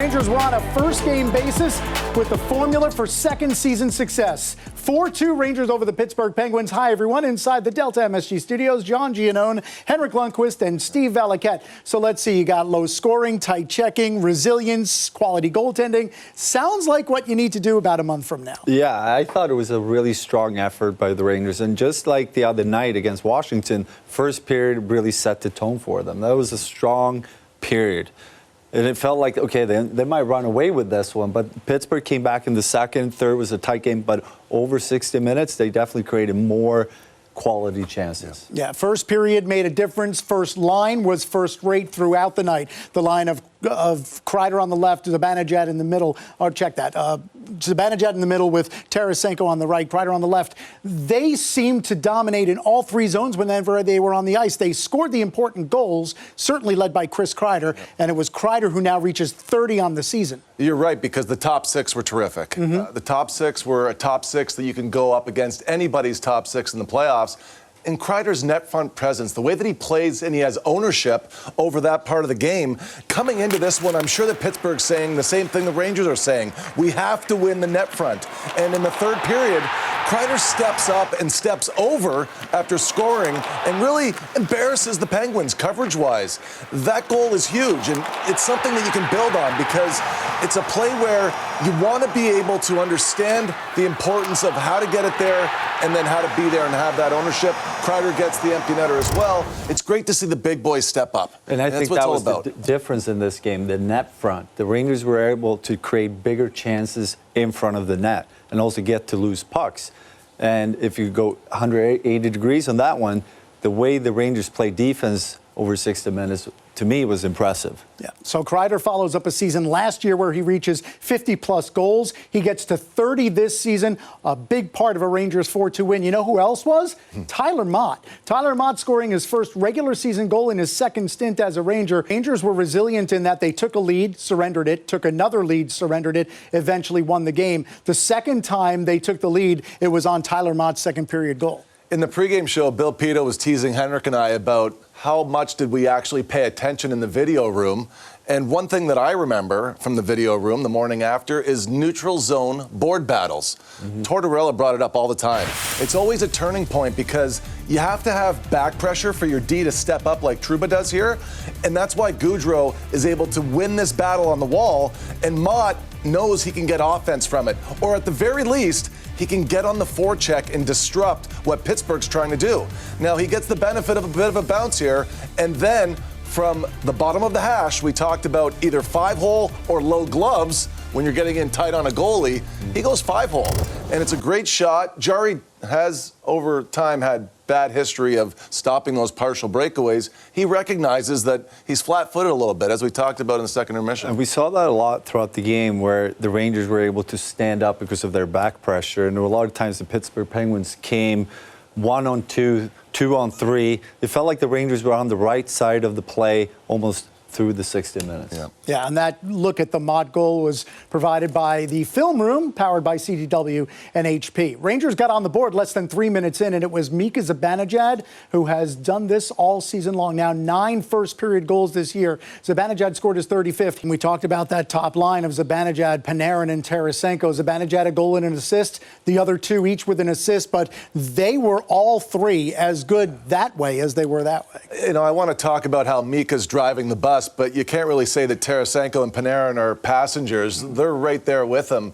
Rangers were on a first-game basis with the formula for second-season success. 4-2 Rangers over the Pittsburgh Penguins. Hi, everyone. Inside the Delta MSG studios, John Giannone, Henrik Lundqvist, and Steve Valiquette. So let's see. You got low scoring, tight checking, resilience, quality goaltending. Sounds like what you need to do about a month from now. Yeah, I thought it was a really strong effort by the Rangers. And just like the other night against Washington, first period really set the tone for them. That was a strong period. And it felt like, okay, they might run away with this one, but Pittsburgh came back in the second. Third was a tight game, but over 60 minutes, they definitely created more quality chances. Yeah, first period made a difference. First line was first rate throughout the night. The line of Kreider on the left, Zibanejad in the middle. Oh, check that. Zibanejad in the middle with Tarasenko on the right, Kreider on the left. They seemed to dominate in all three zones whenever they were on the ice. They scored the important goals, certainly led by Chris Kreider, and it was Kreider who now reaches 30 on the season. You're right, because the top six were terrific. The top six were a top six that you can go up against anybody's top six in the playoffs. And Kreider's net front presence, the way that he plays and he has ownership over that part of the game, coming into this one, I'm sure that Pittsburgh's saying the same thing the Rangers are saying. We have to win the net front. And in the third period, Kreider steps up and steps over after scoring and really embarrasses the Penguins coverage-wise. That goal is huge, and it's something that you can build on because it's a play where you want to be able to understand the importance of how to get it there and then how to be there and have that ownership. Kreider gets the empty netter as well. It's great to see the big boys step up. And I think that was the difference in this game, the net front. The Rangers were able to create bigger chances in front of the net and also get to loose pucks. And if you go 180 degrees on that one, the way the Rangers play defense over 60 minutes, to me, was impressive. Yeah. So Kreider follows up a season last year where he reaches 50-plus goals. He gets to 30 this season, a big part of a Rangers 4-2 win. You know who else was? Tyler Mott. Tyler Mott scoring his first regular season goal in his second stint as a Ranger. Rangers were resilient in that they took a lead, surrendered it, took another lead, surrendered it, eventually won the game. The second time they took the lead, it was on Tyler Mott's second period goal. In the pregame show, Bill Pito was teasing Henrik and I about how much did we actually pay attention in the video room. And one thing that I remember from the video room the morning after is neutral zone board battles. Tortorella brought it up all the time. It's always a turning point because you have to have back pressure for your D to step up like Trouba does here. And that's why Gaudreau is able to win this battle on the wall. And Mott knows he can get offense from it. Or at the very least, he can get on the forecheck and disrupt what Pittsburgh's trying to do. Now, he gets the benefit of a bit of a bounce here, and then from the bottom of the hash, we talked about either 5-hole or low gloves when you're getting in tight on a goalie. He goes 5-hole, and it's a great shot. Jari has, over time, had bad history of stopping those partial breakaways. He recognizes that he's flat-footed a little bit, as we talked about in the second intermission. And we saw that a lot throughout the game where the Rangers were able to stand up because of their back pressure. And there were a lot of times the Pittsburgh Penguins came 1-on-2, 2-on-3. It felt like the Rangers were on the right side of the play almost through the 60 minutes. Yeah, and that look at the Mott goal was provided by the film room, powered by CDW and HP. Rangers got on the board less than 3 minutes in, and it was Mika Zibanejad who has done this all season long. Now, 9 first-period goals this year. Zibanejad scored his 35th. And we talked about that top line of Zibanejad, Panarin, and Tarasenko. Zibanejad a goal and an assist, the other two each with an assist, but they were all three as good that way as they were that way. You know, I want to talk about how Mika's driving the bus, but you can't really say that Tarasenko and Panarin are passengers. They're right there with him.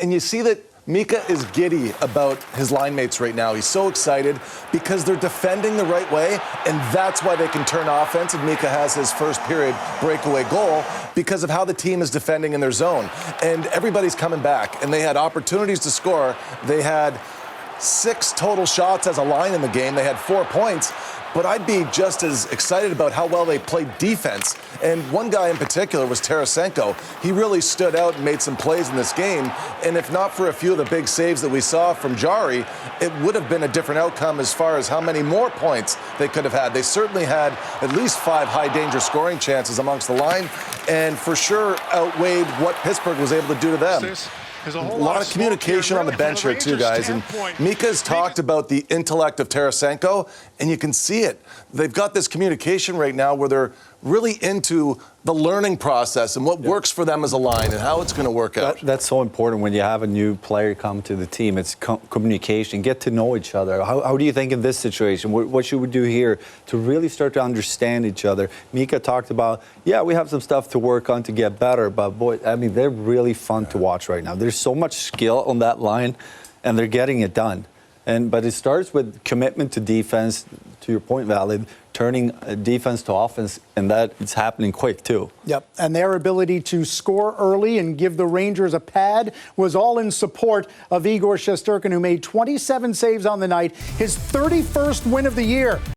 And you see that Mika is giddy about his line mates right now. He's so excited because they're defending the right way, and that's why they can turn offense. And Mika has his first period breakaway goal because of how the team is defending in their zone. And everybody's coming back, and they had opportunities to score. They had 6 total shots as a line in the game. They had 4 points. But I'd be just as excited about how well they played defense. And one guy in particular was Tarasenko. He really stood out and made some plays in this game. And if not for a few of the big saves that we saw from Jari, it would have been a different outcome as far as how many more points they could have had. They certainly had at least 5 high-danger scoring chances amongst the line, and for sure outweighed what Pittsburgh was able to do to them. A lot of communication on the bench here, too, guys. And Mika's talked about the intellect of Tarasenko, and you can see it. They've got this communication right now where they're really into the learning process and what works for them as a line and how it's going to work out. That's so important when you have a new player come to the team. It's communication, get to know each other. How do you think in this situation? What should we do here to really start to understand each other? Mika talked about, yeah, we have some stuff to work on to get better, but boy, I mean, they're really fun to watch right now. There's so much skill on that line, and they're getting it done. But it starts with commitment to defense, to your point, Valid, turning defense to offense, and that is happening quick, too. Yep, and their ability to score early and give the Rangers a pad was all in support of Igor Shesterkin, who made 27 saves on the night, his 31st win of the year.